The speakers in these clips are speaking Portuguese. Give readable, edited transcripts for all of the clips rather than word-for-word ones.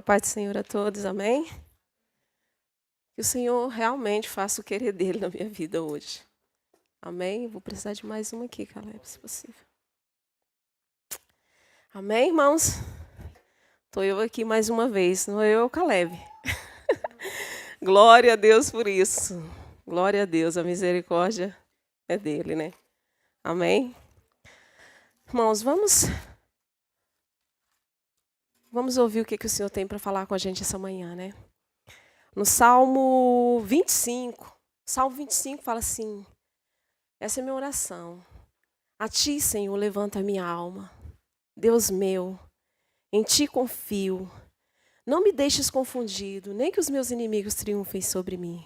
paz do Senhor a todos, amém? Que o Senhor realmente faça o querer dele na minha vida hoje. Amém? Vou precisar de mais uma aqui, Caleb, se possível. Amém, irmãos? Estou eu aqui mais uma vez, não é eu, Caleb. Glória a Deus por isso. Glória a Deus, a misericórdia é dele, né? Amém? Irmãos, vamos ouvir o que o Senhor tem para falar com a gente essa manhã, né? No Salmo 25, Salmo 25 fala assim, essa é a minha oração. A ti, Senhor, levanta a minha alma. Deus meu, em ti confio. Não me deixes confundido, nem que os meus inimigos triunfem sobre mim.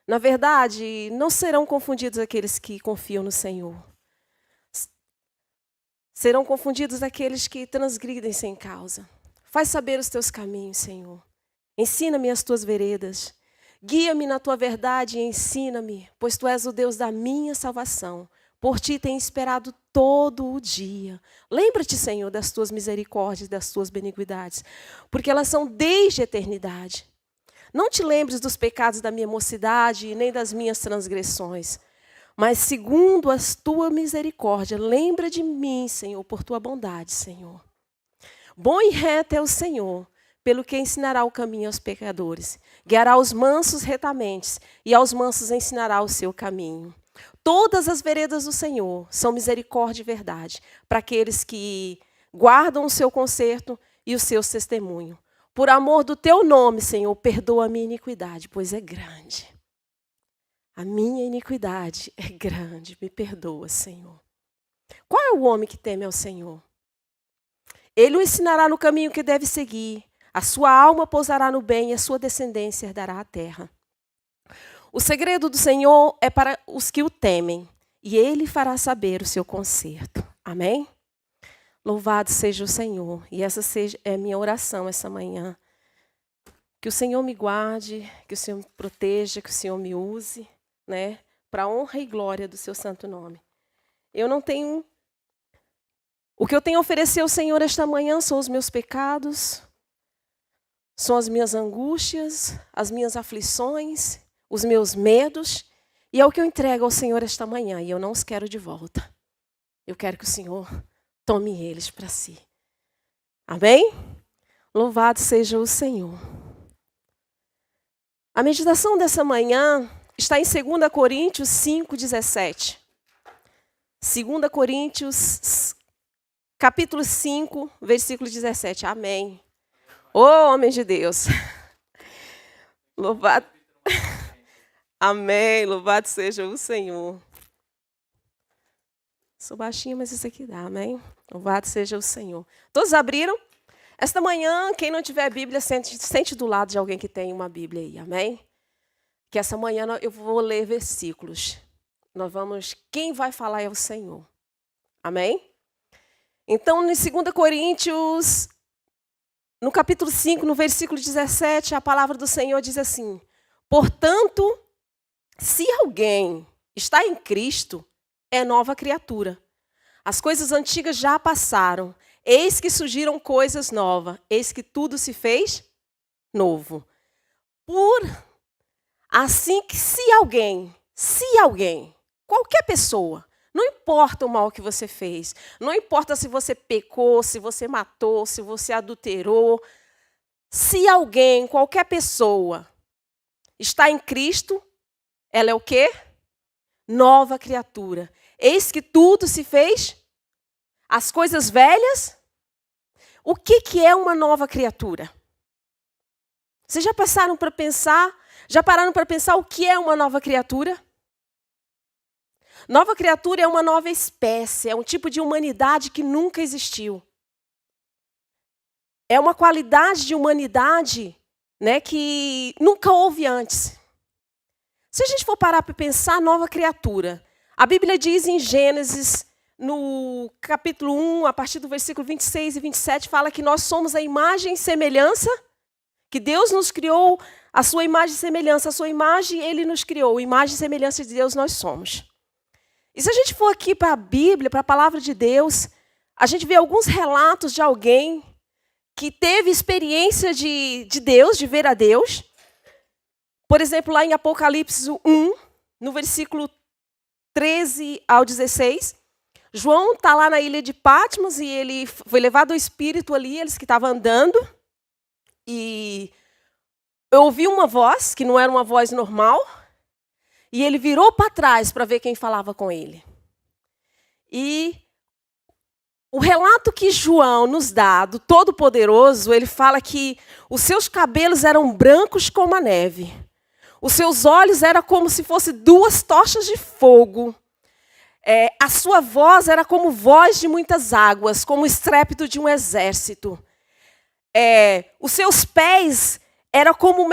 Na verdade, não serão confundidos aqueles que confiam no Senhor. Serão confundidos aqueles que transgridem sem causa. Faz saber os teus caminhos, Senhor. Ensina-me as tuas veredas. Guia-me na tua verdade e ensina-me, pois tu és o Deus da minha salvação. Por ti tenho esperado todo o dia. Lembra-te, Senhor, das tuas misericórdias, das tuas benignidades, porque elas são desde a eternidade. Não te lembres dos pecados da minha mocidade, nem das minhas transgressões. Mas segundo a tua misericórdia, lembra de mim, Senhor, por tua bondade, Senhor. Bom e reto é o Senhor, pelo que ensinará o caminho aos pecadores. Guiará os mansos retamente, e aos mansos ensinará o seu caminho. Todas as veredas do Senhor são misericórdia e verdade, para aqueles que guardam o seu conserto e os seus testemunhos. Por amor do teu nome, Senhor, perdoa a minha iniquidade, pois é grande. A minha iniquidade é grande, me perdoa, Senhor. Qual é o homem que teme ao Senhor? Ele o ensinará no caminho que deve seguir. A sua alma pousará no bem e a sua descendência herdará a terra. O segredo do Senhor é para os que o temem, e ele fará saber o seu conserto. Amém? Louvado seja o Senhor. E essa é a minha oração essa manhã. Que o Senhor me guarde, que o Senhor me proteja, que o Senhor me use, né, para a honra e glória do seu santo nome. O que eu tenho a oferecer ao Senhor esta manhã são os meus pecados, são as minhas angústias, as minhas aflições, os meus medos, e é o que eu entrego ao Senhor esta manhã, e eu não os quero de volta. Eu quero que o Senhor tome eles para si. Amém? Louvado seja o Senhor. A meditação dessa manhã está em 2 Coríntios 5:17. 2 Coríntios, capítulo 5, versículo 17. Amém. Ô, homem de Deus. Louvado. Amém. Louvado seja o Senhor. Sou baixinha, mas isso aqui dá. Amém. Louvado seja o Senhor. Todos abriram? Esta manhã, quem não tiver Bíblia, sente do lado de alguém que tem uma Bíblia aí. Amém? Que essa manhã eu vou ler versículos. Quem vai falar é o Senhor. Amém? Então, em 2 Coríntios, no capítulo 5, no versículo 17, a palavra do Senhor diz assim: portanto, se alguém está em Cristo, é nova criatura. As coisas antigas já passaram, eis que surgiram coisas novas, eis que tudo se fez novo. Assim que se alguém, qualquer pessoa, não importa o mal que você fez, não importa se você pecou, se você matou, se você adulterou, se alguém, qualquer pessoa, está em Cristo, ela é o quê? Nova criatura. Eis que tudo se fez, as coisas velhas. O que é uma nova criatura? Vocês já pararam para pensar o que é uma nova criatura? Nova criatura é uma nova espécie, é um tipo de humanidade que nunca existiu. É uma qualidade de humanidade, né, que nunca houve antes. Se a gente for parar para pensar, nova criatura, a Bíblia diz em Gênesis, no capítulo 1, a partir do versículo 26 e 27, fala que nós somos a imagem e semelhança, que Deus nos criou a sua imagem e semelhança, a sua imagem Ele nos criou, imagem e semelhança de Deus nós somos. E se a gente for aqui para a Bíblia, para a palavra de Deus, a gente vê alguns relatos de alguém que teve experiência de Deus, de ver a Deus. Por exemplo, lá em Apocalipse 1, no versículo 13 ao 16, João está lá na ilha de Patmos e ele foi levado ao Espírito ali, eles que estavam andando. E eu ouvi uma voz, que não era uma voz normal, e ele virou para trás para ver quem falava com ele. E o relato que João nos dá do Todo-Poderoso, ele fala que os seus cabelos eram brancos como a neve. Os seus olhos eram como se fossem 2 tochas de fogo. A sua voz era como voz de muitas águas, como o estrépito de um exército. Os seus pés eram como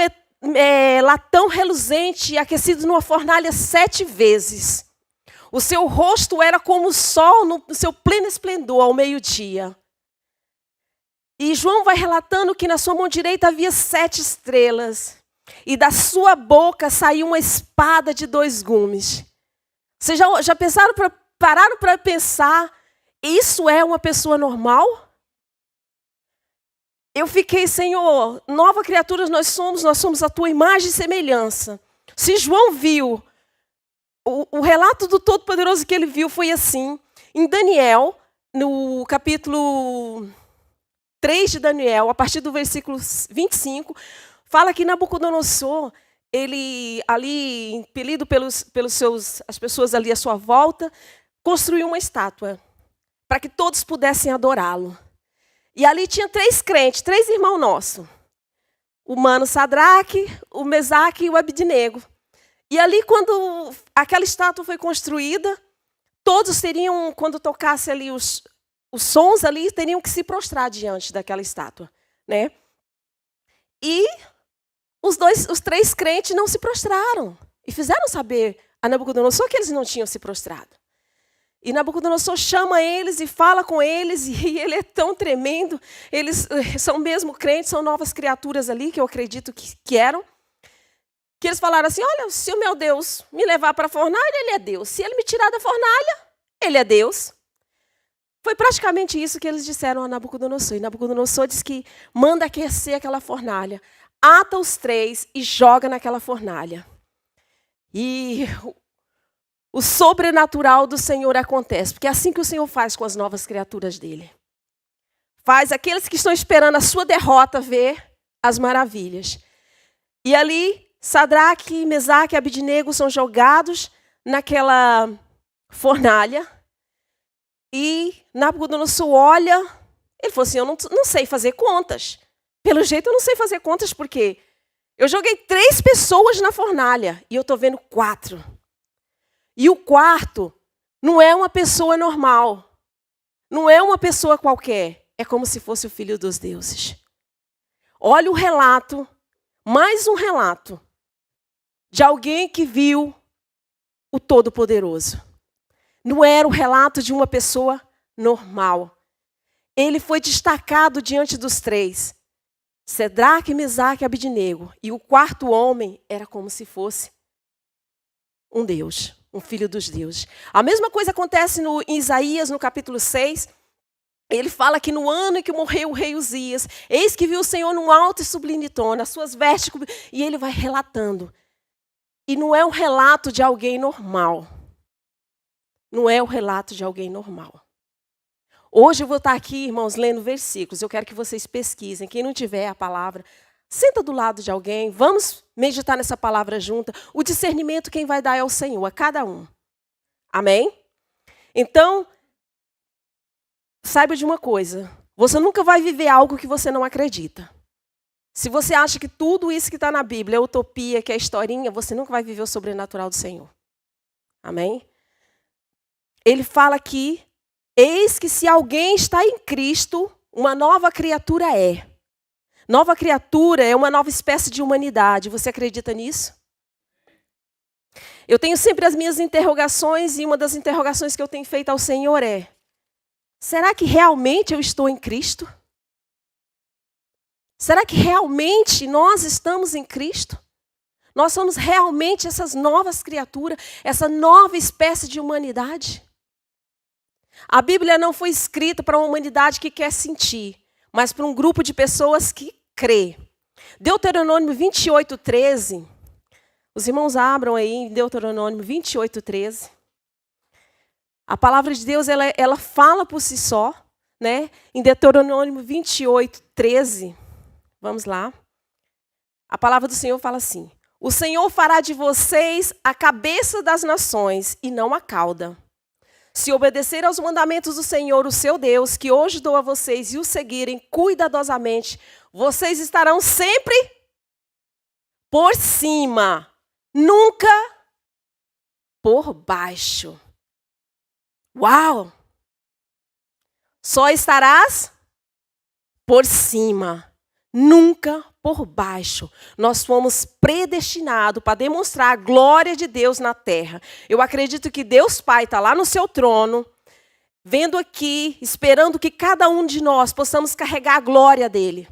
latão reluzente aquecido numa fornalha 7 vezes. O seu rosto era como o sol no seu pleno esplendor ao meio-dia. E João vai relatando que na sua mão direita havia 7 estrelas. E da sua boca saiu uma espada de 2 gumes. Vocês já pararam para pensar, isso é uma pessoa normal? Eu fiquei, Senhor, nova criatura nós somos a tua imagem e semelhança. Se João viu, o relato do Todo-Poderoso que ele viu foi assim. Em Daniel, no capítulo 3 de Daniel, a partir do versículo 25, fala que Nabucodonosor, ele ali, impelido as pessoas ali à sua volta, construiu uma estátua para que todos pudessem adorá-lo. E ali tinha 3 crentes, 3 irmãos nossos. O mano Sadraque, o Mesaque e o Abidnego. E ali, quando aquela estátua foi construída, todos teriam, quando tocasse ali os sons ali, teriam que se prostrar diante daquela estátua, né? E os 3 crentes não se prostraram. E fizeram saber a Nabucodonosor que eles não tinham se prostrado. E Nabucodonosor chama eles e fala com eles, e ele é tão tremendo. Eles são mesmo crentes, são novas criaturas ali, que eu acredito que eram. Que eles falaram assim, olha, se o meu Deus me levar para a fornalha, ele é Deus. Se ele me tirar da fornalha, ele é Deus. Foi praticamente isso que eles disseram a Nabucodonosor. E Nabucodonosor diz que manda aquecer aquela fornalha, ata os 3 e joga naquela fornalha. E o sobrenatural do Senhor acontece, porque é assim que o Senhor faz com as novas criaturas dele. Faz aqueles que estão esperando a sua derrota ver as maravilhas. E ali, Sadraque, Mesaque e Abidnego são jogados naquela fornalha. E Nabucodonosor olha, ele falou assim, eu não sei fazer contas. Pelo jeito eu não sei fazer contas, porque eu joguei 3 pessoas na fornalha e eu estou vendo 4. E o 4º não é uma pessoa normal. Não é uma pessoa qualquer. É como se fosse o Filho dos Deuses. Olha o relato, mais um relato, de alguém que viu o Todo-Poderoso. Não era o relato de uma pessoa normal. Ele foi destacado diante dos 3. Sadraque, Mesaque e Abidnego. E o 4º homem era como se fosse um Deus, um filho dos deuses. A mesma coisa acontece em Isaías, no capítulo 6. Ele fala que no ano em que morreu o rei Uzias, eis que viu o Senhor num alto e sublime trono, as suas vestes, e ele vai relatando. E não é um relato de alguém normal. Não é o relato de alguém normal. Hoje eu vou estar aqui, irmãos, lendo versículos. Eu quero que vocês pesquisem. Quem não tiver a palavra, senta do lado de alguém. Vamos meditar nessa palavra junta. O discernimento quem vai dar é o Senhor, a cada um. Amém? Então, saiba de uma coisa. Você nunca vai viver algo que você não acredita. Se você acha que tudo isso que está na Bíblia é utopia, que é historinha, você nunca vai viver o sobrenatural do Senhor. Amém? Ele fala aqui, eis que se alguém está em Cristo, uma nova criatura é. Nova criatura é uma nova espécie de humanidade. Você acredita nisso? Eu tenho sempre as minhas interrogações, e uma das interrogações que eu tenho feito ao Senhor é, será que realmente eu estou em Cristo? Será que realmente nós estamos em Cristo? Nós somos realmente essas novas criaturas, essa nova espécie de humanidade? A Bíblia não foi escrita para uma humanidade que quer sentir, mas para um grupo de pessoas que crê. Deuteronômio 28:13. Os irmãos abram aí em Deuteronômio 28:13. A palavra de Deus, ela fala por si só, né? Em Deuteronômio 28:13. Vamos lá. A palavra do Senhor fala assim: o Senhor fará de vocês a cabeça das nações e não a cauda. Se obedecer aos mandamentos do Senhor, o seu Deus, que hoje dou a vocês, e o seguirem cuidadosamente, vocês estarão sempre por cima, nunca por baixo. Uau! Só estarás por cima, nunca por baixo. Nós fomos predestinados para demonstrar a glória de Deus na terra. Eu acredito que Deus Pai está lá no seu trono, vendo aqui, esperando que cada um de nós possamos carregar a glória dele.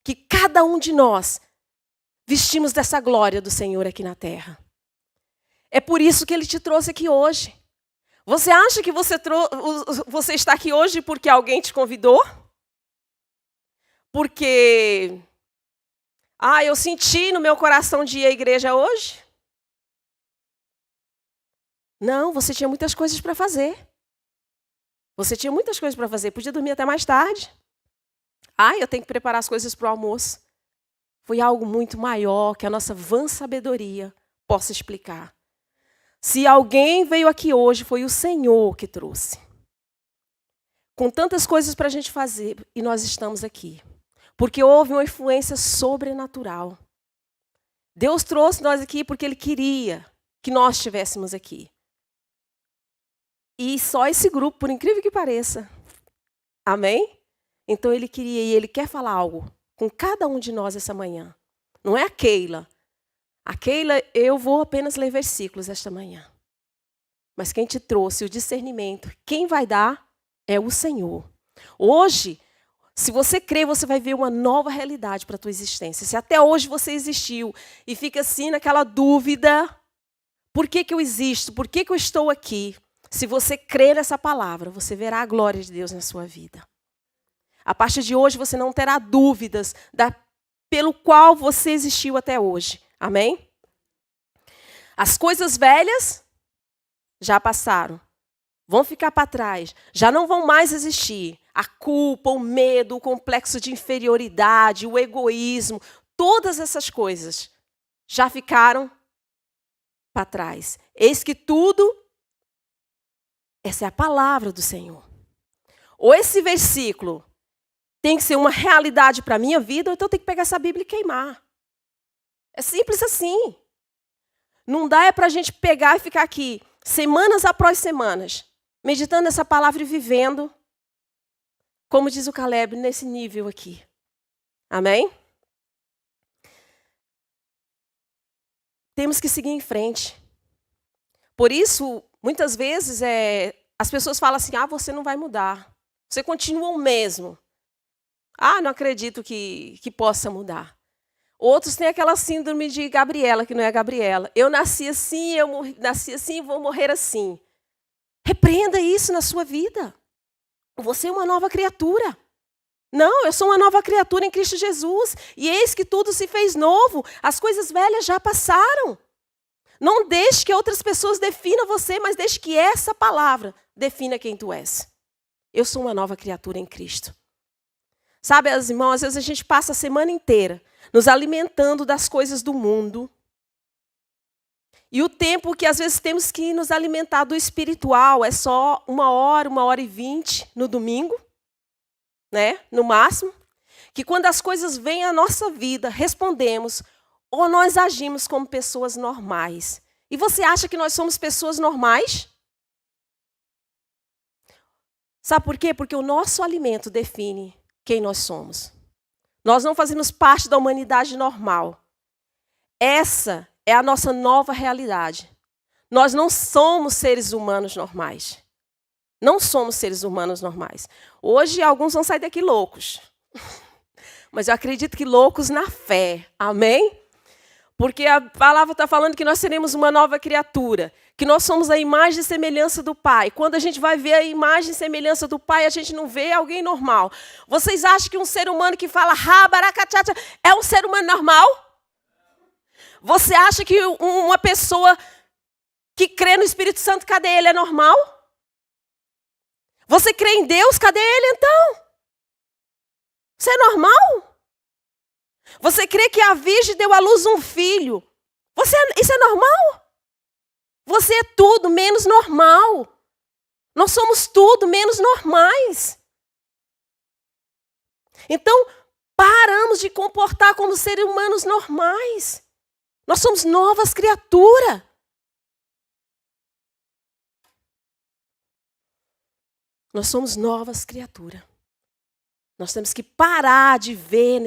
Que cada um de nós vestimos dessa glória do Senhor aqui na terra. É por isso que ele te trouxe aqui hoje. Você acha que você está aqui hoje porque alguém te convidou? Porque, eu senti no meu coração de ir à igreja hoje? Não, você tinha muitas coisas para fazer. Você tinha muitas coisas para fazer. Podia dormir até mais tarde. Eu tenho que preparar as coisas para o almoço. Foi algo muito maior que a nossa vã sabedoria possa explicar. Se alguém veio aqui hoje, foi o Senhor que trouxe. Com tantas coisas para a gente fazer, e nós estamos aqui. Porque houve uma influência sobrenatural. Deus trouxe nós aqui porque Ele queria que nós estivéssemos aqui. E só esse grupo, por incrível que pareça. Amém? Então Ele queria e Ele quer falar algo com cada um de nós essa manhã. Não é a Keila. A Keila, eu vou apenas ler versículos esta manhã. Mas quem te trouxe o discernimento, quem vai dar é o Senhor. Hoje, se você crer, você vai ver uma nova realidade para a tua existência. Se até hoje você existiu e fica assim naquela dúvida, por que eu existo? Por que eu estou aqui? Se você crer nessa palavra, você verá a glória de Deus na sua vida. A partir de hoje você não terá dúvidas pelo qual você existiu até hoje. Amém? As coisas velhas já passaram. Vão ficar para trás. Já não vão mais existir. A culpa, o medo, o complexo de inferioridade, o egoísmo, todas essas coisas já ficaram para trás. Eis que tudo, essa é a palavra do Senhor. Ou esse versículo tem que ser uma realidade para a minha vida, ou então eu tenho que pegar essa Bíblia e queimar. É simples assim. Não dá para a gente pegar e ficar aqui, semanas após semanas, meditando essa palavra e vivendo, como diz o Caleb, nesse nível aqui. Amém? Temos que seguir em frente. Por isso, muitas vezes, as pessoas falam assim, você não vai mudar. Você continua o mesmo. Não acredito que possa mudar. Outros têm aquela síndrome de Gabriela, que não é a Gabriela. Eu nasci assim, nasci assim, vou morrer assim. Repreenda isso na sua vida. Você é uma nova criatura. Não, eu sou uma nova criatura em Cristo Jesus. E eis que tudo se fez novo. As coisas velhas já passaram. Não deixe que outras pessoas definam você, mas deixe que essa palavra defina quem tu és. Eu sou uma nova criatura em Cristo. Sabe, as irmãs, às vezes a gente passa a semana inteira nos alimentando das coisas do mundo. E o tempo que às vezes temos que nos alimentar do espiritual é só 1h, 1h20 no domingo, né? No máximo. Que quando as coisas vêm à nossa vida, respondemos ou nós agimos como pessoas normais. E você acha que nós somos pessoas normais? Sabe por quê? Porque o nosso alimento define quem nós somos. Nós não fazemos parte da humanidade normal. Essa é a nossa nova realidade. Nós não somos seres humanos normais. Não somos seres humanos normais. Hoje, alguns vão sair daqui loucos. Mas eu acredito que loucos na fé. Amém? Porque a palavra está falando que nós seremos uma nova criatura. que nós somos a imagem e semelhança do Pai. Quando a gente vai ver a imagem e semelhança do Pai, a gente não vê alguém normal. Vocês acham que um ser humano que fala rabaracatcha é um ser humano normal? Você acha que uma pessoa que crê no Espírito Santo, cadê ele? É normal? Você crê em Deus, cadê ele então? Você é normal? Você crê que a Virgem deu à luz um filho? Isso é normal? Você é tudo menos normal. Nós somos tudo menos normais. Então, paramos de comportar como seres humanos normais. Nós somos novas criaturas. Nós somos novas criaturas. Nós temos que parar de ver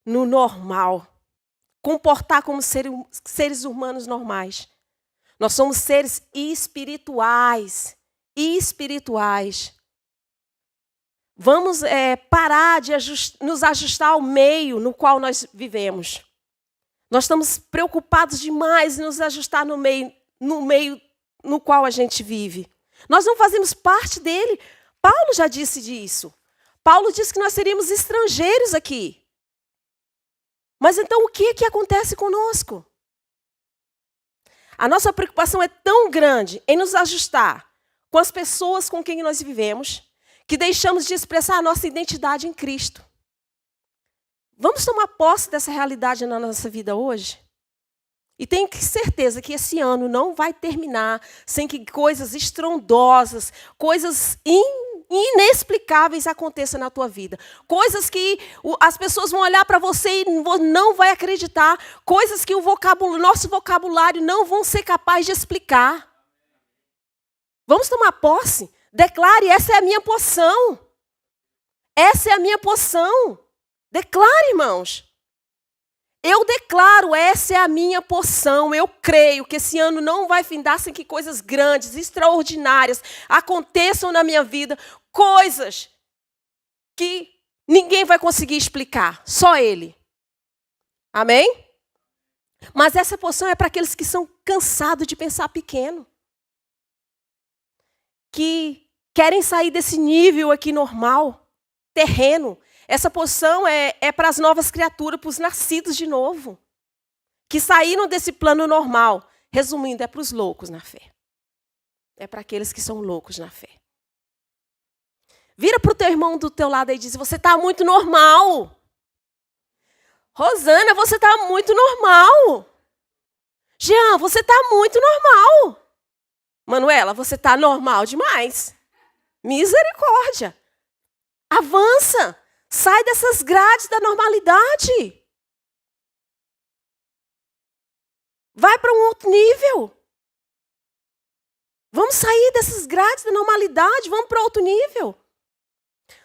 no normal. Comportar como seres humanos normais. Nós somos seres espirituais. Vamos parar de nos ajustar ao meio no qual nós vivemos. Nós estamos preocupados demais em nos ajustar no meio no qual a gente vive. Nós não fazemos parte dele. Paulo já disse disso. Paulo disse que nós seríamos estrangeiros aqui. Mas então o que acontece conosco? A nossa preocupação é tão grande em nos ajustar com as pessoas com quem nós vivemos, que deixamos de expressar a nossa identidade em Cristo. Vamos tomar posse dessa realidade na nossa vida hoje? E tenho certeza que esse ano não vai terminar sem que coisas estrondosas, coisas inexplicáveis aconteçam na tua vida. Coisas que as pessoas vão olhar para você e não vai acreditar. Coisas que nosso vocabulário não vão ser capaz de explicar. Vamos tomar posse? Declare, essa é a minha porção. Essa é a minha porção. Declare, irmãos. Eu declaro, essa é a minha porção. Eu creio que esse ano não vai findar sem que coisas grandes, extraordinárias aconteçam na minha vida. Coisas que ninguém vai conseguir explicar, só Ele. Amém? Mas essa porção é para aqueles que são cansados de pensar pequeno. Que querem sair desse nível aqui normal, terreno. Essa porção é para as novas criaturas, para os nascidos de novo. Que saíram desse plano normal. Resumindo, é para os loucos na fé. É para aqueles que são loucos na fé. Vira para o teu irmão do teu lado e diz, você está muito normal. Rosana, você está muito normal. Jean, você está muito normal. Manuela, você está normal demais. Misericórdia. Avança. Sai dessas grades da normalidade. Vai para um outro nível. Vamos sair dessas grades da normalidade, vamos para outro nível.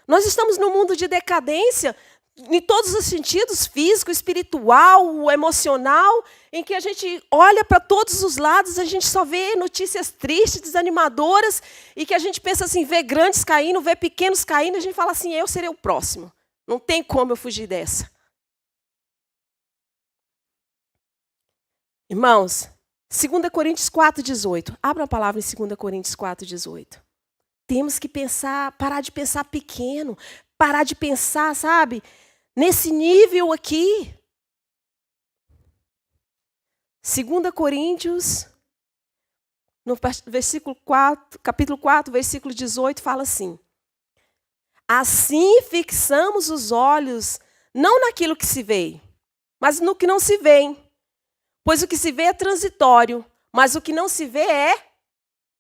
Nós estamos num mundo de decadência, em todos os sentidos, físico, espiritual, emocional, em que a gente olha para todos os lados, a gente só vê notícias tristes, desanimadoras, e que a gente pensa assim, vê grandes caindo, vê pequenos caindo, a gente fala assim, eu serei o próximo. Não tem como eu fugir dessa. Irmãos, 2 Coríntios 4,18. Abra a palavra em 2 Coríntios 4,18. Temos que pensar, parar de pensar pequeno, parar de pensar, sabe, nesse nível aqui. 2 Coríntios, no versículo 4, capítulo 4, versículo 18, fala assim. Assim fixamos os olhos, não naquilo que se vê, mas no que não se vê. Pois o que se vê é transitório, mas o que não se vê é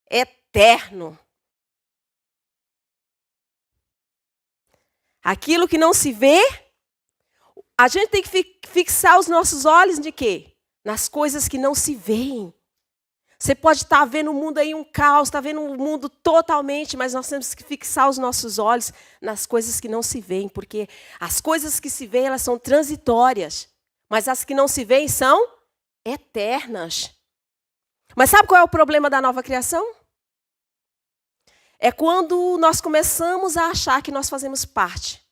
eterno. Aquilo que não se vê, a gente tem que fixar os nossos olhos de quê? Nas coisas que não se veem. Você pode estar vendo o mundo aí um caos, está vendo o mundo totalmente, mas nós temos que fixar os nossos olhos nas coisas que não se veem, porque as coisas que se veem, elas são transitórias, mas as que não se veem são eternas. Mas sabe qual é o problema da nova criação? É quando nós começamos a achar que nós fazemos parte,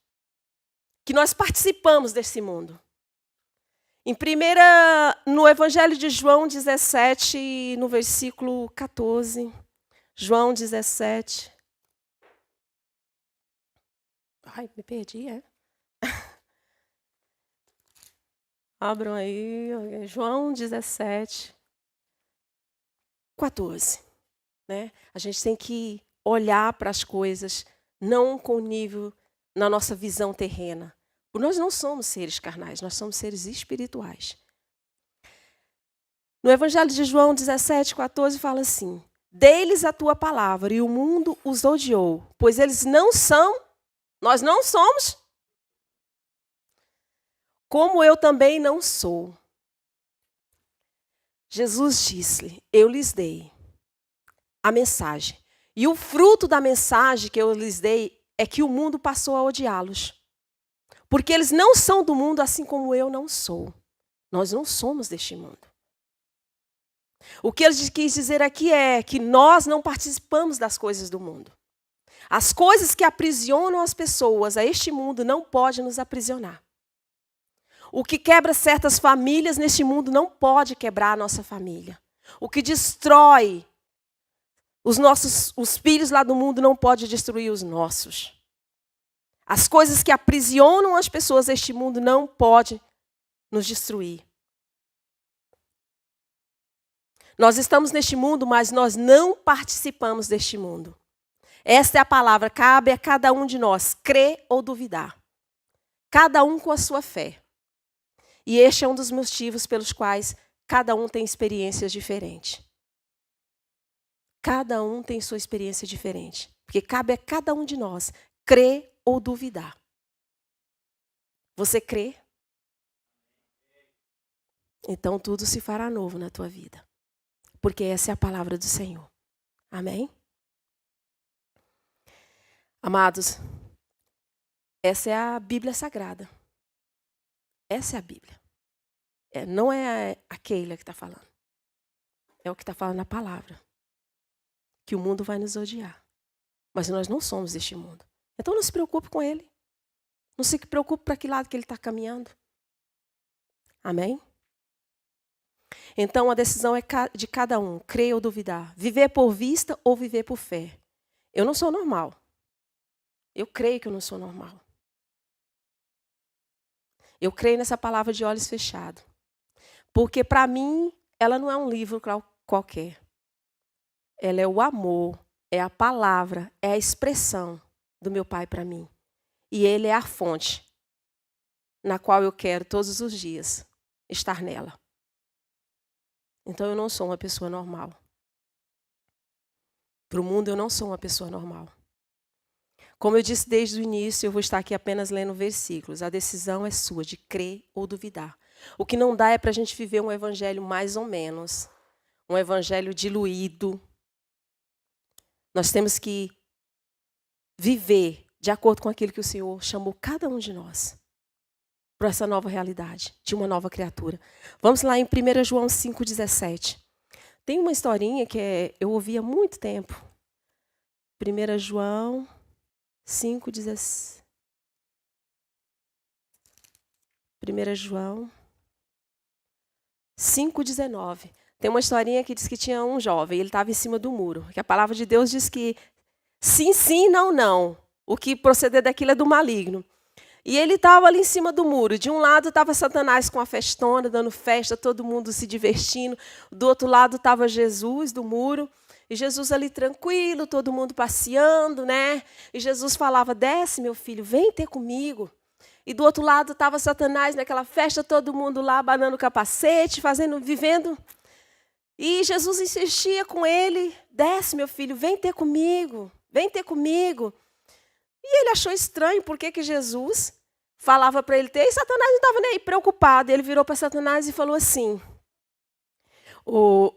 que nós participamos desse mundo. No Evangelho de João 17, no versículo 14. João 17. Ai, me perdi, é? Abram aí, João 17, 14. Né? A gente tem que olhar para as coisas, não com nível na nossa visão terrena. Nós não somos seres carnais, nós somos seres espirituais. No Evangelho de João 17, 14, fala assim: dei-lhes a tua palavra e o mundo os odiou, pois eles não são, nós não somos, como eu também não sou. Jesus disse-lhe: eu lhes dei a mensagem. E o fruto da mensagem que eu lhes dei é que o mundo passou a odiá-los. Porque eles não são do mundo, assim como eu não sou. Nós não somos deste mundo. O que ele quis dizer aqui é que nós não participamos das coisas do mundo. As coisas que aprisionam as pessoas a este mundo não podem nos aprisionar. O que quebra certas famílias neste mundo não pode quebrar a nossa família. O que destrói os filhos lá do mundo não pode destruir os nossos. As coisas que aprisionam as pessoas deste mundo não podem nos destruir. Nós estamos neste mundo, mas nós não participamos deste mundo. Esta é a palavra, cabe a cada um de nós, crer ou duvidar. Cada um com a sua fé. E este é um dos motivos pelos quais cada um tem experiências diferentes. Cada um tem sua experiência diferente. Porque cabe a cada um de nós crer ou duvidar. Você crê? Então tudo se fará novo na tua vida. Porque essa é a palavra do Senhor. Amém? Amados, essa é a Bíblia Sagrada. Essa é a Bíblia. Não é a Keila que está falando. É o que está falando na palavra. Que o mundo vai nos odiar. Mas nós não somos deste mundo. Então não se preocupe com ele. Não se preocupe para que lado que ele está caminhando. Amém? Então a decisão é de cada um, crer ou duvidar. Viver por vista ou viver por fé. Eu não sou normal. Eu creio que eu não sou normal. Eu creio nessa palavra de olhos fechados. Porque para mim, ela não é um livro qualquer. Ela é o amor, é a palavra, é a expressão do meu Pai para mim. E Ele é a fonte na qual eu quero todos os dias estar nela. Então eu não sou uma pessoa normal. Para o mundo eu não sou uma pessoa normal. Como eu disse desde o início, eu vou estar aqui apenas lendo versículos. A decisão é sua de crer ou duvidar. O que não dá é para a gente viver um evangelho mais ou menos. Um evangelho diluído. Nós temos que viver de acordo com aquilo que o Senhor chamou cada um de nós. Para essa nova realidade, de uma nova criatura. Vamos lá em 1 João 5,17. Tem uma historinha que eu ouvi há muito tempo. 1 João 5,17. 1 João 5,19. Tem uma historinha que diz que tinha um jovem, ele estava em cima do muro. Que a palavra de Deus diz que sim, sim, não, não. O que proceder daquilo é do maligno. E ele estava ali em cima do muro. De um lado estava Satanás com a festona, dando festa, todo mundo se divertindo. Do outro lado estava Jesus do muro. E Jesus ali tranquilo, todo mundo passeando, né? E Jesus falava, desce meu filho, vem ter comigo. E do outro lado estava Satanás naquela festa, todo mundo lá abanando o capacete, vivendo. E Jesus insistia com ele, desce meu filho, vem ter comigo, vem ter comigo. E ele achou estranho porque que Jesus falava para ele ter, e Satanás não estava nem aí preocupado. Ele virou para Satanás e falou assim, o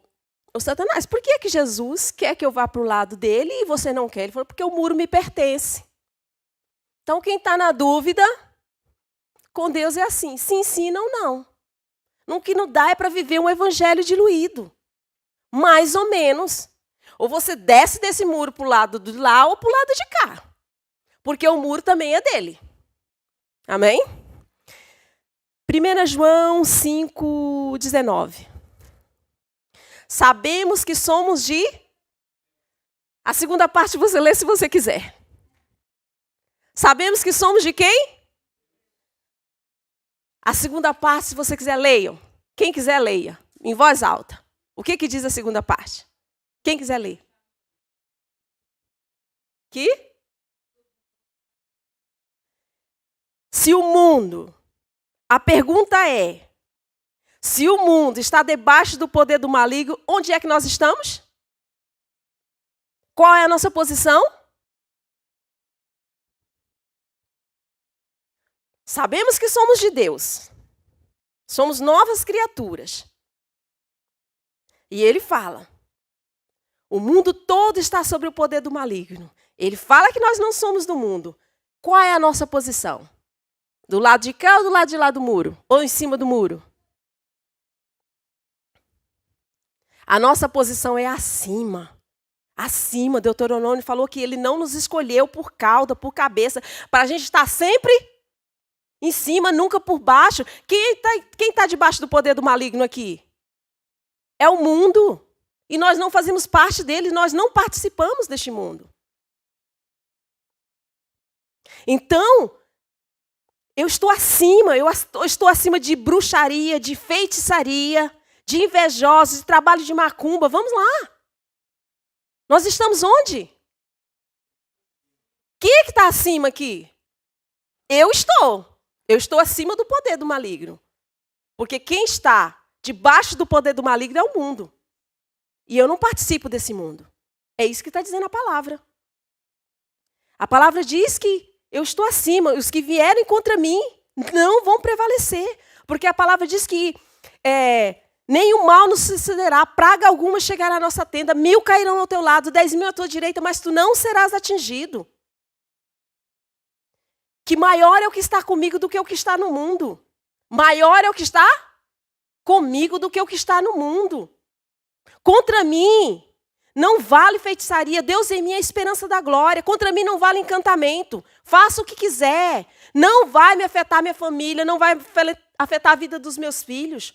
Satanás, por que Jesus quer que eu vá para o lado dele e você não quer? Ele falou, porque o muro me pertence. Então quem está na dúvida, com Deus é assim, sim, sim, não, não. O que não dá é para viver um evangelho diluído. Mais ou menos. Ou você desce desse muro para o lado de lá ou para o lado de cá. Porque o muro também é dele. Amém? 1 João 5,19. Sabemos que somos de... A segunda parte você lê se você quiser. Sabemos que somos de quem? A segunda parte, se você quiser, leiam. Quem quiser, leia. Em voz alta. O que diz a segunda parte? Quem quiser ler. Que? Se o mundo... A pergunta é... Se o mundo está debaixo do poder do maligno, onde é que nós estamos? Qual é a nossa posição? Sabemos que somos de Deus. Somos novas criaturas. E ele fala, o mundo todo está sob o poder do maligno. Ele fala que nós não somos do mundo. Qual é a nossa posição? Do lado de cá ou do lado de lá do muro? Ou em cima do muro? A nossa posição é acima. Acima. Deuteronômio falou que ele não nos escolheu por cauda, por cabeça, para a gente estar sempre em cima, nunca por baixo. Quem tá debaixo do poder do maligno aqui? É o mundo. E nós não fazemos parte dele, nós não participamos deste mundo. Então, eu estou acima de bruxaria, de feitiçaria, de invejosos, de trabalho de macumba. Vamos lá. Nós estamos onde? Quem é que está acima aqui? Eu estou. Eu estou acima do poder do maligno. Porque quem está debaixo do poder do maligno é o mundo. E eu não participo desse mundo. É isso que está dizendo a palavra. A palavra diz que eu estou acima. Os que vierem contra mim não vão prevalecer. Porque a palavra diz que nenhum mal nos sucederá, praga alguma chegará à nossa tenda, 1000 cairão ao teu lado, 10.000 à tua direita, mas tu não serás atingido. Que maior é o que está comigo do que o que está no mundo. Maior é o que está comigo do que o que está no mundo. Contra mim não vale feitiçaria. Deus em mim é a esperança da glória. Contra mim não vale encantamento. Faça o que quiser. Não vai me afetar minha família, não vai afetar a vida dos meus filhos.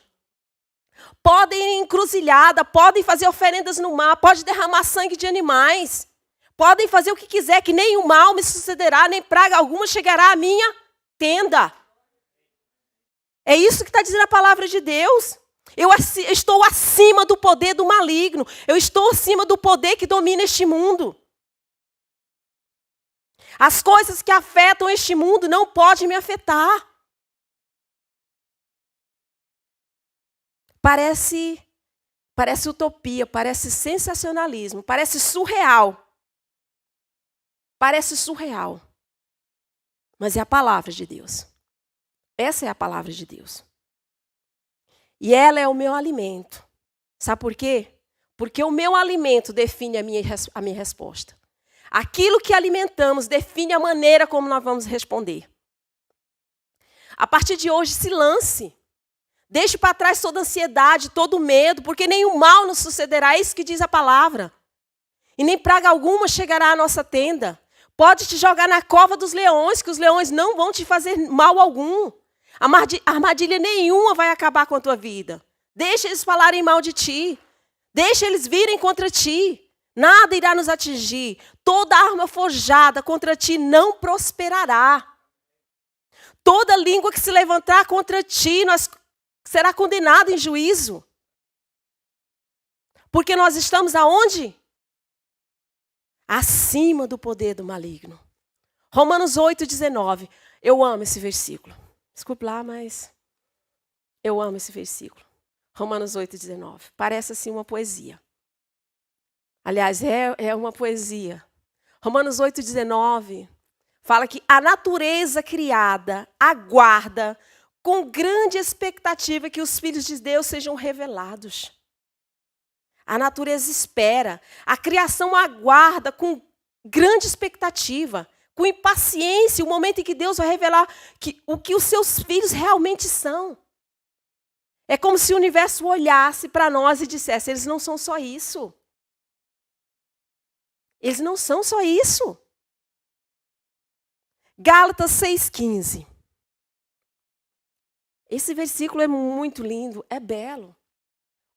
Podem ir em encruzilhada, podem fazer oferendas no mar, podem derramar sangue de animais. Podem fazer o que quiser, que nenhum mal me sucederá, nem praga alguma chegará à minha tenda. É isso que está dizendo a palavra de Deus. Eu estou acima do poder do maligno. Eu estou acima do poder que domina este mundo. As coisas que afetam este mundo não podem me afetar. Parece utopia, parece sensacionalismo, parece surreal. Parece surreal. Mas é a palavra de Deus. Essa é a palavra de Deus. E ela é o meu alimento. Sabe por quê? Porque o meu alimento define a minha resposta. Aquilo que alimentamos define a maneira como nós vamos responder. A partir de hoje, se lance. Deixe para trás toda a ansiedade, todo o medo, porque nenhum mal nos sucederá. É isso que diz a palavra. E nem praga alguma chegará à nossa tenda. Pode te jogar na cova dos leões, que os leões não vão te fazer mal algum. Armadilha nenhuma vai acabar com a tua vida. Deixa eles falarem mal de ti. Deixa eles virem contra ti. Nada irá nos atingir. Toda arma forjada contra ti não prosperará. Toda língua que se levantar contra ti será condenada em juízo. Porque nós estamos aonde? Acima do poder do maligno. Romanos 8,19. Eu amo esse versículo. Desculpe lá, mas eu amo esse versículo. Romanos 8,19. Parece assim uma poesia. Aliás, é uma poesia. Romanos 8,19 fala que a natureza criada aguarda com grande expectativa que os filhos de Deus sejam revelados. A natureza espera, a criação aguarda com grande expectativa, com impaciência, o momento em que Deus vai revelar o que os seus filhos realmente são. É como se o universo olhasse para nós e dissesse, eles não são só isso. Eles não são só isso. Gálatas 6,15. Esse versículo é muito lindo, é belo.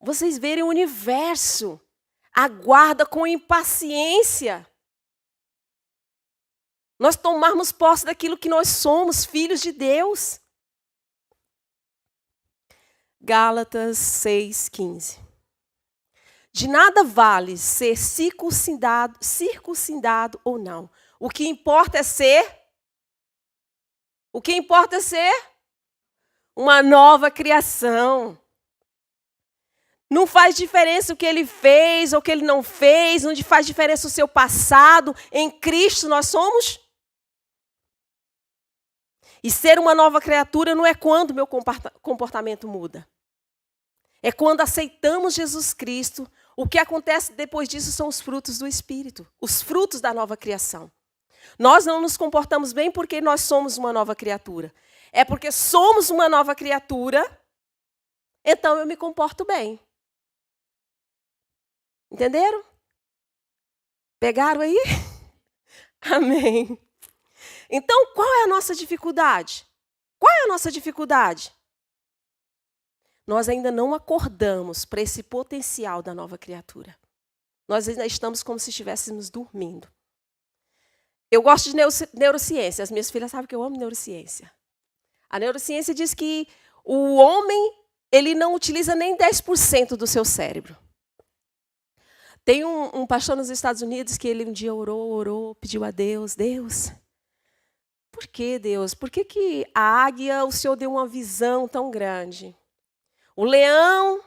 Vocês verem o universo, aguarda com impaciência nós tomarmos posse daquilo que nós somos, filhos de Deus. Gálatas 6,15. De nada vale ser circuncidado ou não. O que importa é ser uma nova criação. Não faz diferença o que ele fez ou o que ele não fez, não faz diferença o seu passado. Em Cristo nós somos. E ser uma nova criatura não é quando meu comportamento muda. É quando aceitamos Jesus Cristo. O que acontece depois disso são os frutos do Espírito, os frutos da nova criação. Nós não nos comportamos bem porque nós somos uma nova criatura. É porque somos uma nova criatura, então eu me comporto bem. Entenderam? Pegaram aí? Amém. Então, qual é a nossa dificuldade? Qual é a nossa dificuldade? Nós ainda não acordamos para esse potencial da nova criatura. Nós ainda estamos como se estivéssemos dormindo. Eu gosto de neurociência. As minhas filhas sabem que eu amo neurociência. A neurociência diz que o homem, ele não utiliza nem 10% do seu cérebro. Tem um pastor nos Estados Unidos que ele um dia orou, pediu a Deus, por que Deus? Por que a águia, o Senhor deu uma visão tão grande? O leão,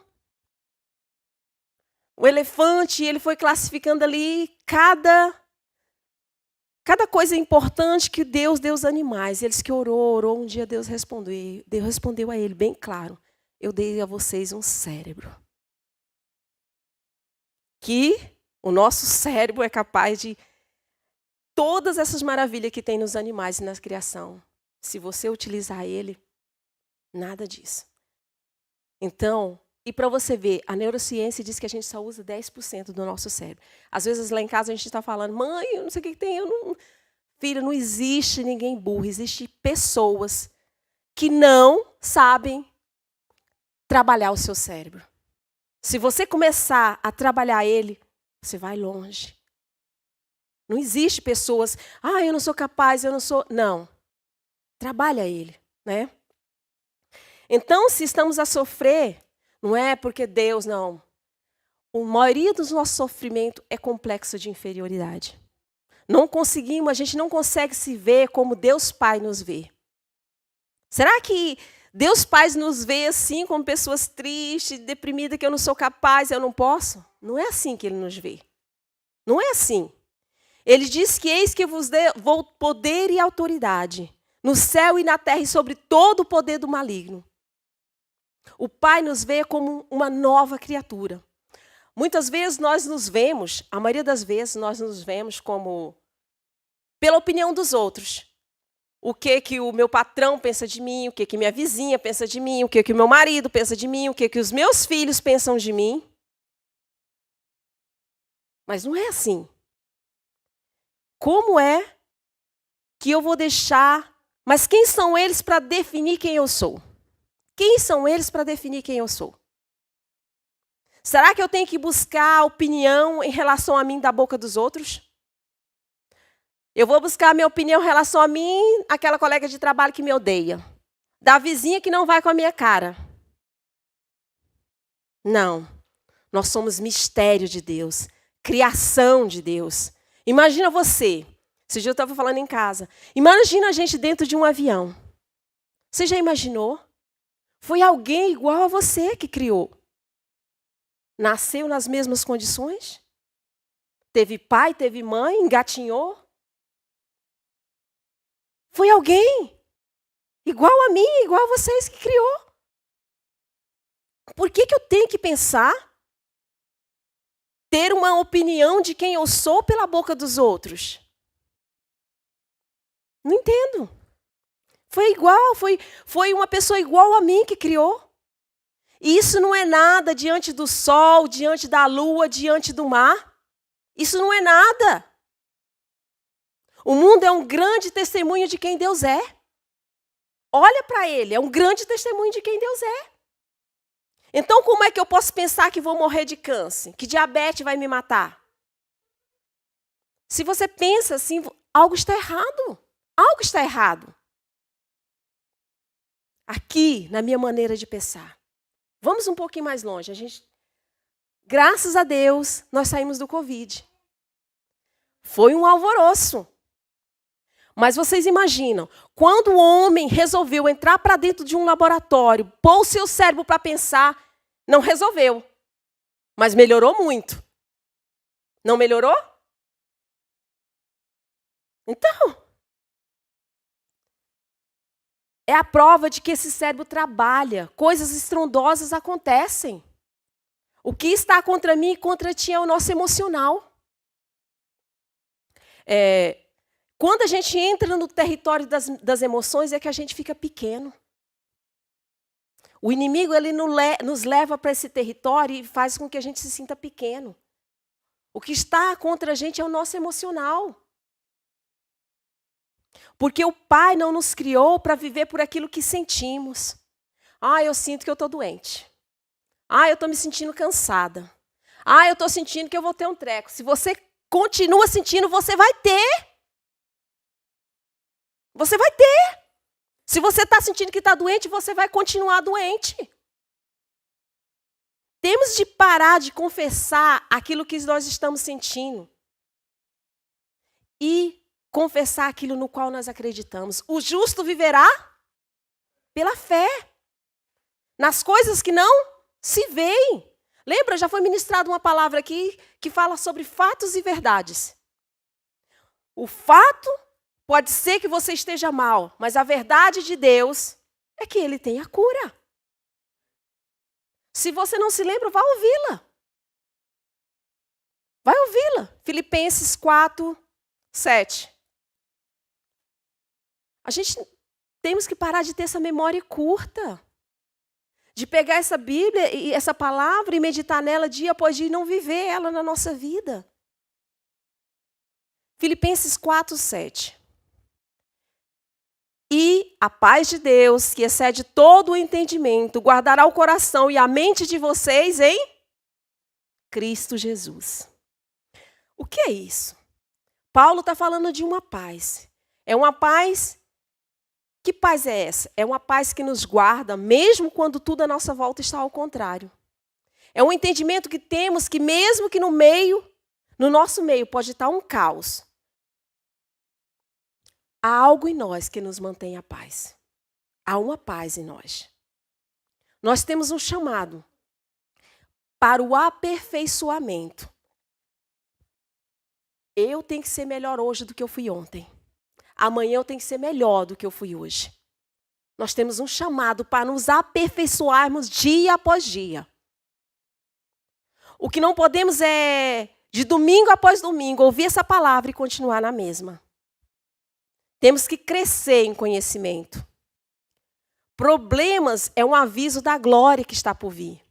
o elefante, ele foi classificando ali cada coisa importante que Deus deu aos animais. Eles que orou, um dia Deus respondeu a ele bem claro. Eu dei a vocês um cérebro. Que o nosso cérebro é capaz de todas essas maravilhas que tem nos animais e na criação. Se você utilizar ele, nada disso. Então, e para você ver, a neurociência diz que a gente só usa 10% do nosso cérebro. Às vezes lá em casa a gente está falando, mãe, eu não sei o que tem, Filha, não existe ninguém burro, existe pessoas que não sabem trabalhar o seu cérebro. Se você começar a trabalhar ele, você vai longe. Não existe pessoas, eu não sou capaz, eu não sou... Não. Trabalha ele, né? Então, se estamos a sofrer, não é porque Deus, não. A maioria dos nossos sofrimentos é complexo de inferioridade. A gente não consegue se ver como Deus Pai nos vê. Será que Deus Pai nos vê assim, como pessoas tristes, deprimidas, que eu não sou capaz, eu não posso? Não é assim que Ele nos vê. Não é assim. Ele diz que eis que vos dou poder e autoridade, no céu e na terra e sobre todo o poder do maligno. O Pai nos vê como uma nova criatura. Muitas vezes nós nos vemos, a maioria das vezes nós nos vemos como pela opinião dos outros. O que o meu patrão pensa de mim, o que minha vizinha pensa de mim, o que o meu marido pensa de mim, o que os meus filhos pensam de mim. Mas não é assim. Como é que eu vou deixar... Mas quem são eles para definir quem eu sou? Quem são eles para definir quem eu sou? Será que eu tenho que buscar opinião em relação a mim da boca dos outros? Eu vou buscar a minha opinião em relação a mim, aquela colega de trabalho que me odeia. Da vizinha que não vai com a minha cara. Não. Nós somos mistério de Deus. Criação de Deus. Imagina você. Esse dia eu estava falando em casa. Imagina a gente dentro de um avião. Você já imaginou? Foi alguém igual a você que criou. Nasceu nas mesmas condições? Teve pai, teve mãe, engatinhou? Foi alguém igual a mim, igual a vocês que criou. Por que eu tenho que pensar, ter uma opinião de quem eu sou pela boca dos outros? Não entendo. Foi uma pessoa igual a mim que criou. E isso não é nada diante do sol, diante da lua, diante do mar. Isso não é nada. O mundo é um grande testemunho de quem Deus é. olha para ele, é um grande testemunho de quem Deus é. Então, como é que eu posso pensar que vou morrer de câncer? Que diabetes vai me matar? Se você pensa assim, algo está errado. Algo está errado. Aqui, na minha maneira de pensar. Vamos um pouquinho mais longe. Graças a Deus, nós saímos do Covid. Foi um alvoroço. Mas vocês imaginam, quando o homem resolveu entrar para dentro de um laboratório, pôr o seu cérebro para pensar, não resolveu. Mas melhorou muito. Não melhorou? Então, é a prova de que esse cérebro trabalha, coisas estrondosas acontecem. O que está contra mim e contra ti é o nosso emocional. Quando a gente entra no território das emoções, é que a gente fica pequeno. O inimigo ele nos leva para esse território e faz com que a gente se sinta pequeno. O que está contra a gente é o nosso emocional. Porque o Pai não nos criou para viver por aquilo que sentimos. Eu sinto que eu estou doente. Eu estou me sentindo cansada. Eu estou sentindo que eu vou ter um treco. Se você continua sentindo, você vai ter. Você vai ter. Se você está sentindo que está doente, você vai continuar doente. Temos de parar de confessar aquilo que nós estamos sentindo. E confessar aquilo no qual nós acreditamos. O justo viverá pela fé. Nas coisas que não se veem. Lembra, já foi ministrada uma palavra aqui que fala sobre fatos e verdades. O fato pode ser que você esteja mal, mas a verdade de Deus é que Ele tem a cura. Se você não se lembra, vai ouvi-la. Vai ouvi-la. Filipenses 4, 7. A gente temos que parar de ter essa memória curta. De pegar essa Bíblia e essa palavra e meditar nela dia após dia e não viver ela na nossa vida. Filipenses 4, 7. E a paz de Deus, que excede todo o entendimento, guardará o coração e a mente de vocês em Cristo Jesus. O que é isso? Paulo está falando de uma paz. É uma paz. Que paz é essa? É uma paz que nos guarda, mesmo quando tudo à nossa volta está ao contrário. É um entendimento que temos que mesmo que no nosso meio pode estar um caos. Há algo em nós que nos mantém a paz. Há uma paz em nós. Nós temos um chamado para o aperfeiçoamento. Eu tenho que ser melhor hoje do que eu fui ontem. Amanhã eu tenho que ser melhor do que eu fui hoje. Nós temos um chamado para nos aperfeiçoarmos dia após dia. O que não podemos é, de domingo após domingo, ouvir essa palavra e continuar na mesma. Temos que crescer em conhecimento. Problemas é um aviso da glória que está por vir.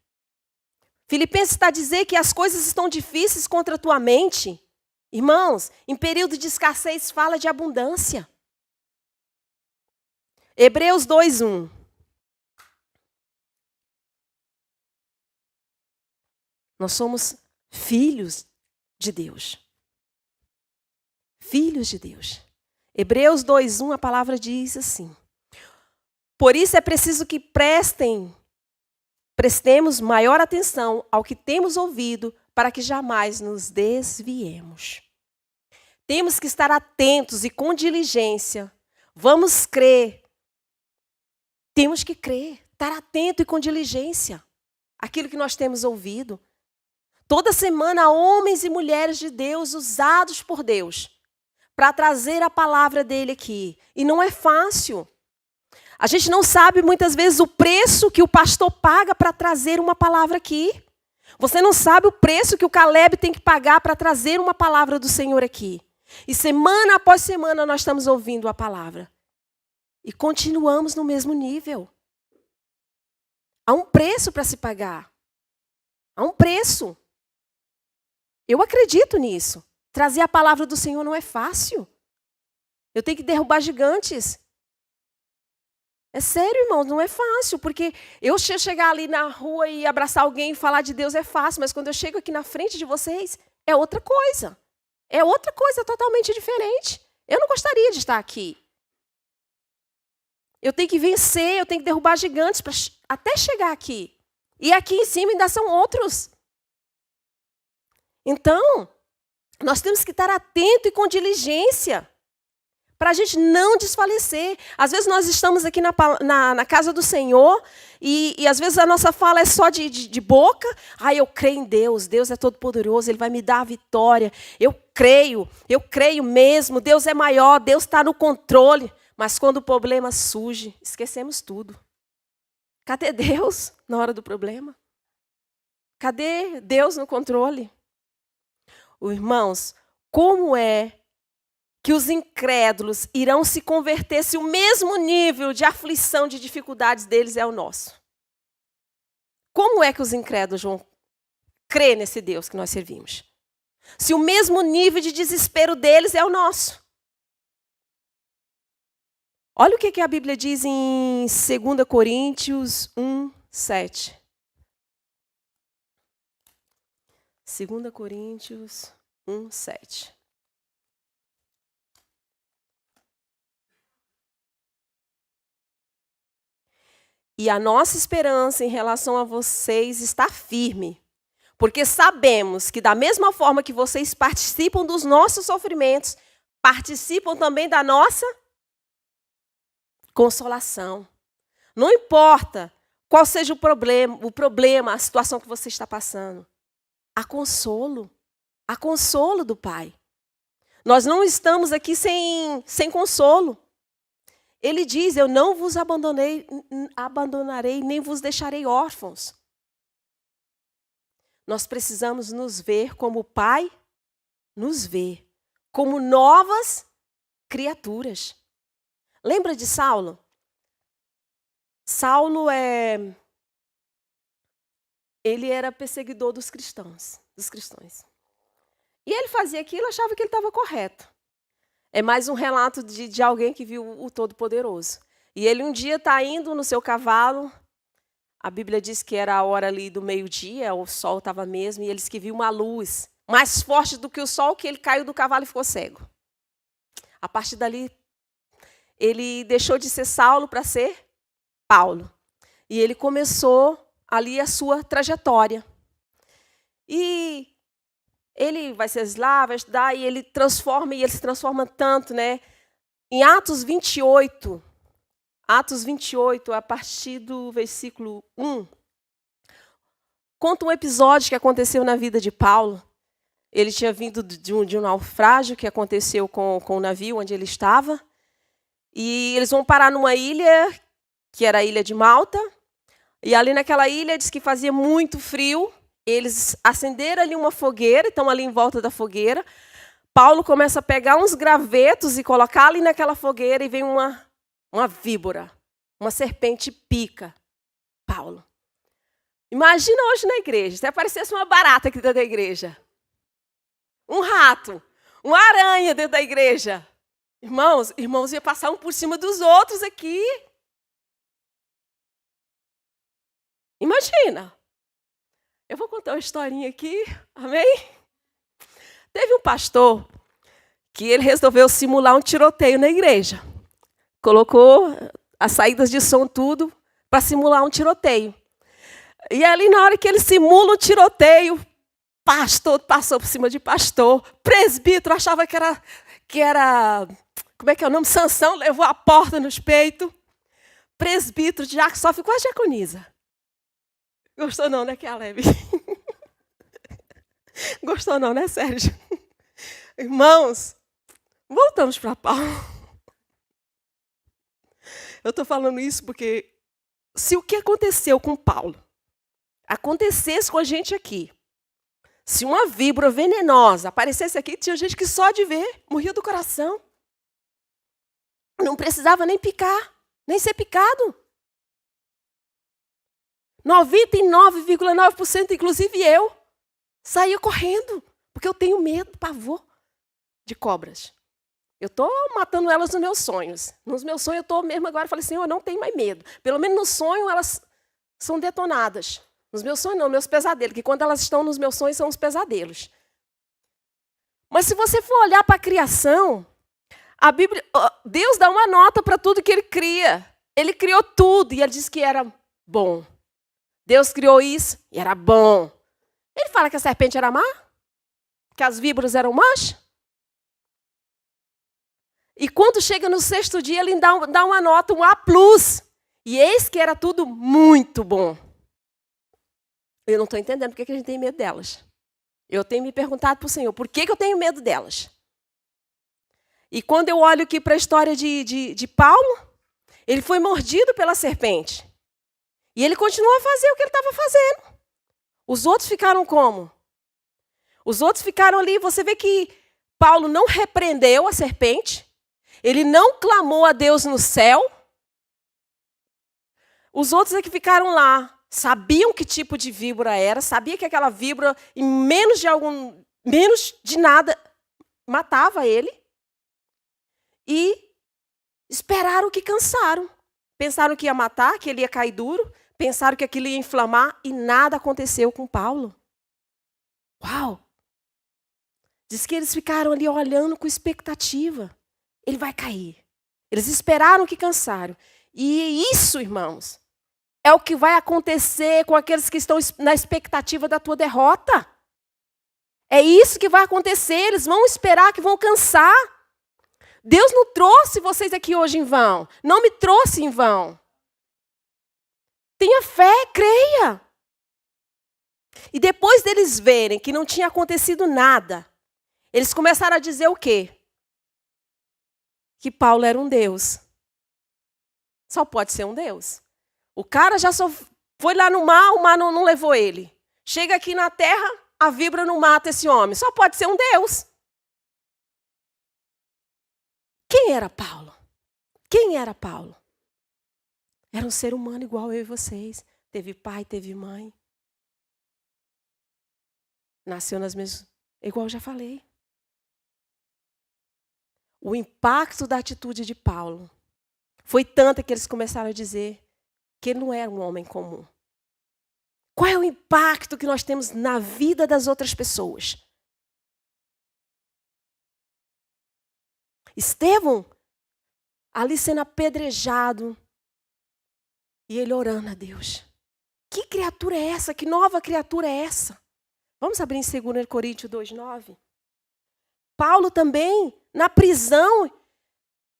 Filipenses está a dizer que as coisas estão difíceis contra a tua mente. Irmãos, em período de escassez fala de abundância. Hebreus 2:1. Nós somos filhos de Deus. Filhos de Deus. Hebreus 2:1, a palavra diz assim: por isso é preciso que prestemos maior atenção ao que temos ouvido, para que jamais nos desviemos. Temos que estar atentos e com diligência. Vamos crer. Temos que crer, estar atento e com diligência àquilo que nós temos ouvido. Toda semana, homens e mulheres de Deus usados por Deus para trazer a palavra dele aqui. E não é fácil. A gente não sabe muitas vezes o preço que o pastor paga para trazer uma palavra aqui. Você não sabe o preço que o Caleb tem que pagar para trazer uma palavra do Senhor aqui. E semana após semana nós estamos ouvindo a palavra. E continuamos no mesmo nível. Há um preço para se pagar. Há um preço. Eu acredito nisso. Trazer a palavra do Senhor não é fácil. Eu tenho que derrubar gigantes. É sério, irmão, não é fácil, porque eu chegar ali na rua e abraçar alguém e falar de Deus é fácil, mas quando eu chego aqui na frente de vocês, é outra coisa. É outra coisa totalmente diferente. Eu não gostaria de estar aqui. Eu tenho que vencer, eu tenho que derrubar gigantes para até chegar aqui. E aqui em cima ainda são outros. Então, nós temos que estar atento e com diligência para a gente não desfalecer. Às vezes nós estamos aqui na casa do Senhor e às vezes a nossa fala é só de boca. Eu creio em Deus, Deus é todo poderoso, Ele vai me dar a vitória. Eu creio mesmo, Deus é maior, Deus está no controle. Mas quando o problema surge, esquecemos tudo. Cadê Deus na hora do problema? Cadê Deus no controle? Irmãos, como é que os incrédulos irão se converter se o mesmo nível de aflição, de dificuldades deles é o nosso? Como é que os incrédulos vão crer nesse Deus que nós servimos? Se o mesmo nível de desespero deles é o nosso. Olha o que a Bíblia diz em 2 Coríntios 1, 7. 2 Coríntios 1, 7. E a nossa esperança em relação a vocês está firme, porque sabemos que da mesma forma que vocês participam dos nossos sofrimentos, participam também da nossa consolação. Não importa qual seja o problema, a situação que você está passando. Há consolo do Pai. Nós não estamos aqui sem consolo. Ele diz, eu não vos abandonarei, nem vos deixarei órfãos. Nós precisamos nos ver como o Pai nos vê, como novas criaturas. Lembra de Saulo? Saulo ele era perseguidor dos cristãos. E ele fazia aquilo, achava que ele estava correto. É mais um relato de alguém que viu o Todo-Poderoso. E ele um dia está indo no seu cavalo, a Bíblia diz que era a hora ali do meio-dia, o sol estava mesmo, e eles que viu uma luz mais forte do que o sol, que ele caiu do cavalo e ficou cego. A partir dali, ele deixou de ser Saulo para ser Paulo. E ele começou ali a sua trajetória. E ele vai se exilar, vai estudar, e ele se transforma tanto, né? Em Atos 28, a partir do versículo 1, conta um episódio que aconteceu na vida de Paulo. Ele tinha vindo de um naufrágio que aconteceu com o navio onde ele estava. E eles vão parar numa ilha, que era a ilha de Malta. E ali naquela ilha diz que fazia muito frio. Eles acenderam ali uma fogueira, estão ali em volta da fogueira. Paulo começa a pegar uns gravetos e colocar ali naquela fogueira e vem uma víbora, uma serpente pica Paulo. Imagina hoje na igreja, se aparecesse uma barata aqui dentro da igreja. Um rato, uma aranha dentro da igreja. Irmãos iam passar um por cima dos outros aqui. Imagina. Eu vou contar uma historinha aqui, amém? Teve um pastor que ele resolveu simular um tiroteio na igreja. Colocou as saídas de som tudo para simular um tiroteio. E ali na hora que ele simula o tiroteio, pastor passou por cima de pastor, presbítero achava que era como é que é o nome? Sansão levou a porta nos peitos. Presbítero, diácono, só ficou a diaconisa. Gostou não, né, que é a leve? Gostou não, né, Sérgio? Irmãos, voltamos para Paulo. Eu estou falando isso porque se o que aconteceu com Paulo acontecesse com a gente aqui, se uma víbora venenosa aparecesse aqui, tinha gente que só de ver morria do coração. Não precisava nem picar, nem ser picado. 99,9%, inclusive eu, saía correndo, porque eu tenho medo, pavor de cobras. Eu estou matando elas nos meus sonhos. Nos meus sonhos eu estou mesmo agora, falei, Senhor, eu não tenho mais medo. Pelo menos no sonho elas são detonadas. Nos meus sonhos não, meus pesadelos, que quando elas estão nos meus sonhos são os pesadelos. Mas se você for olhar para a criação, a Bíblia, Deus dá uma nota para tudo que Ele cria. Ele criou tudo e Ele disse que era bom. Deus criou isso e era bom. Ele fala que a serpente era má? Que as víboras eram más? E quando chega no sexto dia, Ele dá uma nota, um A+. E eis que era tudo muito bom. Eu não estou entendendo por que a gente tem medo delas. Eu tenho me perguntado para o Senhor, por que eu tenho medo delas? E quando eu olho aqui para a história de Paulo, ele foi mordido pela serpente. E ele continuou a fazer o que ele estava fazendo. Os outros ficaram como? Os outros ficaram ali, você vê que Paulo não repreendeu a serpente, ele não clamou a Deus no céu. Os outros é que ficaram lá, sabiam que tipo de víbora era, sabia que aquela víbora, em menos de nada, matava ele. E esperaram que cansaram. Pensaram que ia matar, que ele ia cair duro. Pensaram que aquilo ia inflamar e nada aconteceu com Paulo. Uau! Diz que eles ficaram ali olhando com expectativa. Ele vai cair. Eles esperaram que cansaram. E isso, irmãos, é o que vai acontecer com aqueles que estão na expectativa da tua derrota. É isso que vai acontecer. Eles vão esperar que vão cansar. Deus não trouxe vocês aqui hoje em vão. Não me trouxe em vão. Tenha fé, creia. E depois deles verem que não tinha acontecido nada, eles começaram a dizer o quê? Que Paulo era um Deus. Só pode ser um Deus. O cara já foi lá no mar, o mar não levou ele. Chega aqui na terra, a víbora não mata esse homem. Só pode ser um Deus. Quem era Paulo? Quem era Paulo? Era um ser humano igual eu e vocês. Teve pai, teve mãe. Nasceu nas mesmas... Igual eu já falei. O impacto da atitude de Paulo foi tanto que eles começaram a dizer que ele não era um homem comum. Qual é o impacto que nós temos na vida das outras pessoas? Estevão, ali sendo apedrejado, e ele orando a Deus. Que criatura é essa? Que nova criatura é essa? Vamos abrir em 2 Coríntios 2:9. Paulo também, na prisão,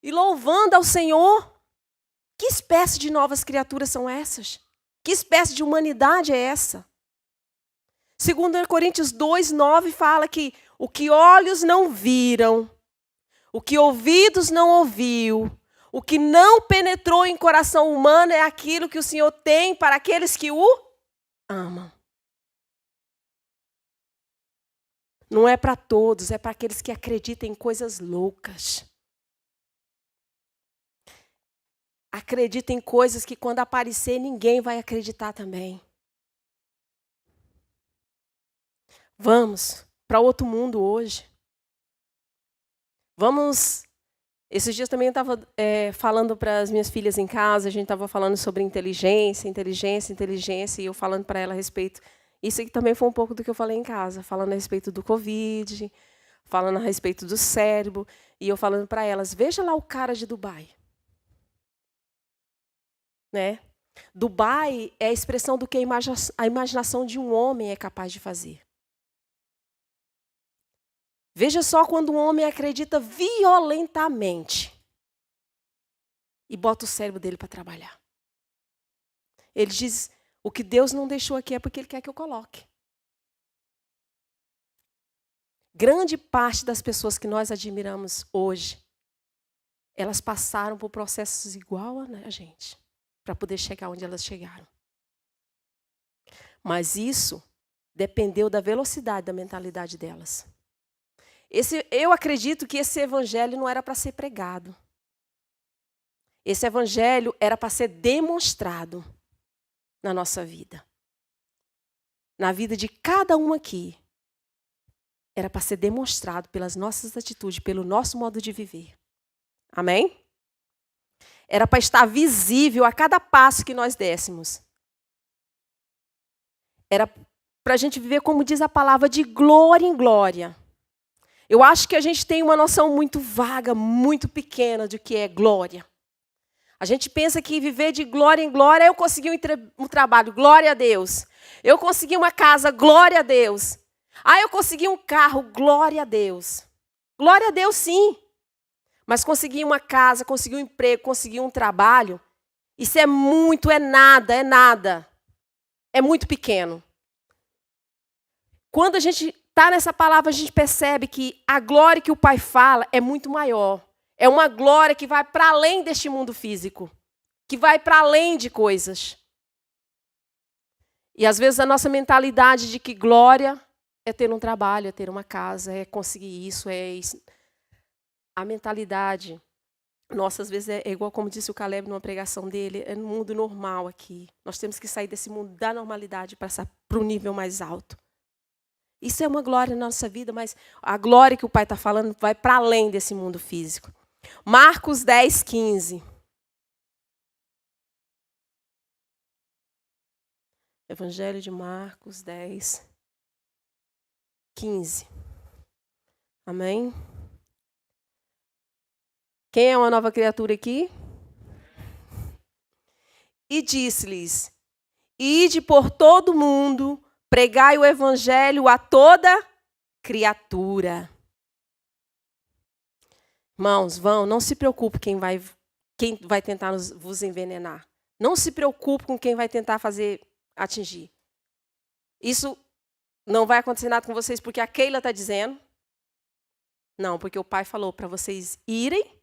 e louvando ao Senhor. Que espécie de novas criaturas são essas? Que espécie de humanidade é essa? 2 Coríntios 2:9 fala que o que olhos não viram, o que ouvidos não ouviu, o que não penetrou em coração humano é aquilo que o Senhor tem para aqueles que o amam. Não é para todos, é para aqueles que acreditam em coisas loucas. Acredita em coisas que quando aparecer ninguém vai acreditar também. Vamos para outro mundo hoje. Vamos... Esses dias também eu estava falando para as minhas filhas em casa, a gente estava falando sobre inteligência, e eu falando para ela a respeito... Isso aqui também foi um pouco do que eu falei em casa, falando a respeito do Covid, falando a respeito do cérebro, e eu falando para elas, veja lá o cara de Dubai. Né? Dubai é a expressão do que a imaginação de um homem é capaz de fazer. Veja só quando um homem acredita violentamente e bota o cérebro dele para trabalhar. Ele diz, o que Deus não deixou aqui é porque Ele quer que eu coloque. Grande parte das pessoas que nós admiramos hoje, elas passaram por processos igual a gente, para poder chegar onde elas chegaram. Mas isso dependeu da velocidade da mentalidade delas. Eu acredito que esse evangelho não era para ser pregado. Esse evangelho era para ser demonstrado na nossa vida. Na vida de cada um aqui. era para ser demonstrado pelas nossas atitudes, pelo nosso modo de viver. Amém? Era para estar visível a cada passo que nós dessemos. Era para a gente viver, como diz a palavra, de glória em glória. Eu acho que a gente tem uma noção muito vaga, muito pequena do que é glória. A gente pensa que viver de glória em glória, eu consegui um trabalho, glória a Deus. Eu consegui uma casa, glória a Deus. Eu consegui um carro, glória a Deus. Glória a Deus, sim. Mas conseguir uma casa, conseguir um emprego, conseguir um trabalho, isso é nada, é nada. É muito pequeno. Quando a gente está nessa palavra, a gente percebe que a glória que o Pai fala é muito maior. É uma glória que vai para além deste mundo físico, que vai para além de coisas. E às vezes a nossa mentalidade de que glória é ter um trabalho, é ter uma casa, é conseguir isso, é isso. A mentalidade nossa, às vezes, é igual como disse o Caleb numa pregação dele, é no mundo normal aqui. Nós temos que sair desse mundo da normalidade para passar para um nível mais alto. Isso é uma glória na nossa vida, mas a glória que o Pai está falando vai para além desse mundo físico. Marcos 10, 15. Evangelho de Marcos 10, 15. Amém? Quem é uma nova criatura aqui? E disse-lhes: ide por todo mundo, pregai o evangelho a toda criatura. Irmãos, não se preocupe quem vai tentar vos envenenar. Não se preocupe com quem vai tentar atingir. Isso não vai acontecer nada com vocês porque a Keila está dizendo. Não, porque o Pai falou para vocês irem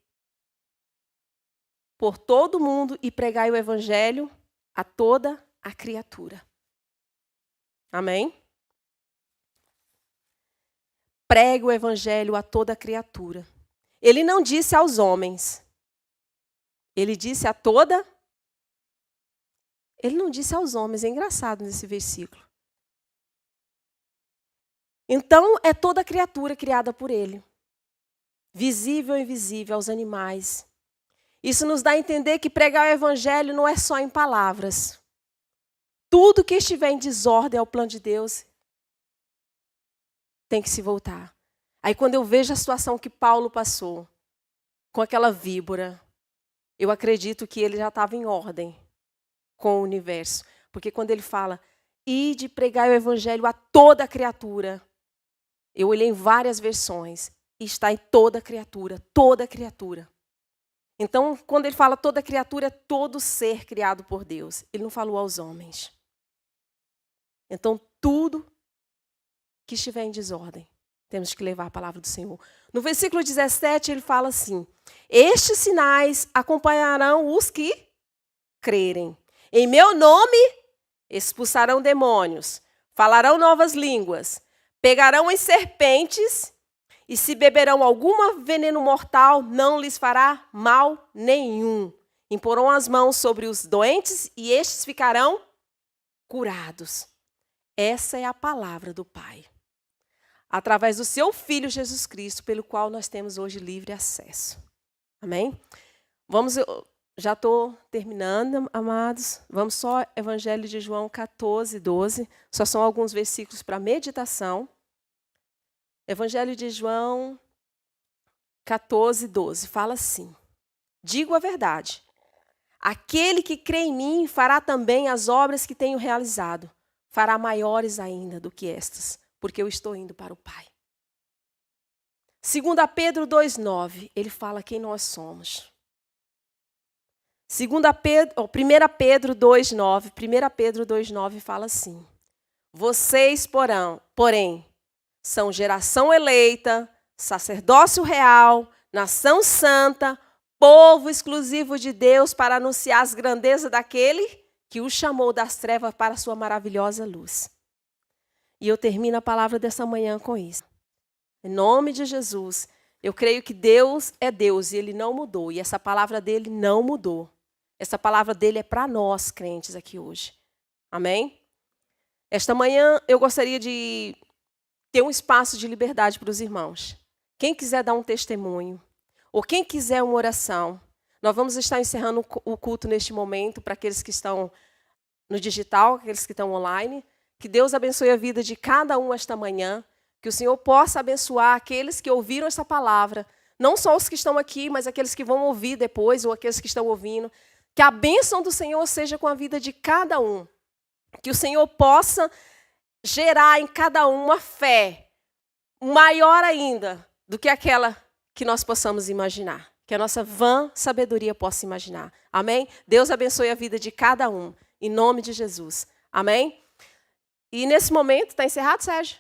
por todo mundo e pregai o evangelho a toda a criatura. Amém? Pregue o evangelho a toda a criatura. Ele não disse aos homens. Ele disse a toda. Ele não disse aos homens. É engraçado nesse versículo. Então, é toda criatura criada por ele. Visível e invisível, aos animais. Isso nos dá a entender que pregar o evangelho não é só em palavras. Tudo que estiver em desordem ao plano de Deus tem que se voltar. Aí quando eu vejo a situação que Paulo passou com aquela víbora, eu acredito que ele já estava em ordem com o universo. Porque quando ele fala, ide pregar o evangelho a toda criatura, eu olhei em várias versões e está em toda criatura, toda criatura. Então, quando ele fala toda criatura, é todo ser criado por Deus. Ele não falou aos homens. Então, tudo que estiver em desordem, temos que levar a palavra do Senhor. No versículo 17, ele fala assim: estes sinais acompanharão os que crerem. Em meu nome expulsarão demônios, falarão novas línguas, pegarão em serpentes, e se beberão algum veneno mortal, não lhes fará mal nenhum. Imporão as mãos sobre os doentes e estes ficarão curados. Essa é a palavra do Pai. Através do seu Filho Jesus Cristo, pelo qual nós temos hoje livre acesso. Amém? Já estou terminando, amados. Vamos só Evangelho de João 14, 12. Só são alguns versículos para meditação. Evangelho de João 14, 12. Fala assim: digo a verdade. Aquele que crê em mim fará também as obras que tenho realizado. Fará maiores ainda do que estas, porque eu estou indo para o Pai. 2 Pedro 2,9, ele fala quem nós somos. 1 Pedro 2,9 fala assim: vocês, porém, são geração eleita, sacerdócio real, nação santa, povo exclusivo de Deus para anunciar as grandezas daquele que o chamou das trevas para a sua maravilhosa luz. E eu termino a palavra dessa manhã com isso. Em nome de Jesus, eu creio que Deus é Deus e Ele não mudou. E essa palavra dele não mudou. Essa palavra dele é para nós, crentes, aqui hoje. Amém? Esta manhã eu gostaria de ter um espaço de liberdade para os irmãos. Quem quiser dar um testemunho, ou quem quiser uma oração, nós vamos estar encerrando o culto neste momento para aqueles que estão no digital, aqueles que estão online. Que Deus abençoe a vida de cada um esta manhã. Que o Senhor possa abençoar aqueles que ouviram essa palavra. Não só os que estão aqui, mas aqueles que vão ouvir depois, ou aqueles que estão ouvindo. Que a bênção do Senhor seja com a vida de cada um. Que o Senhor possa gerar em cada um uma fé maior ainda do que aquela que nós possamos imaginar. Que a nossa vã sabedoria possa imaginar. Amém? Deus abençoe a vida de cada um. Em nome de Jesus. Amém? E nesse momento, está encerrado, Sérgio?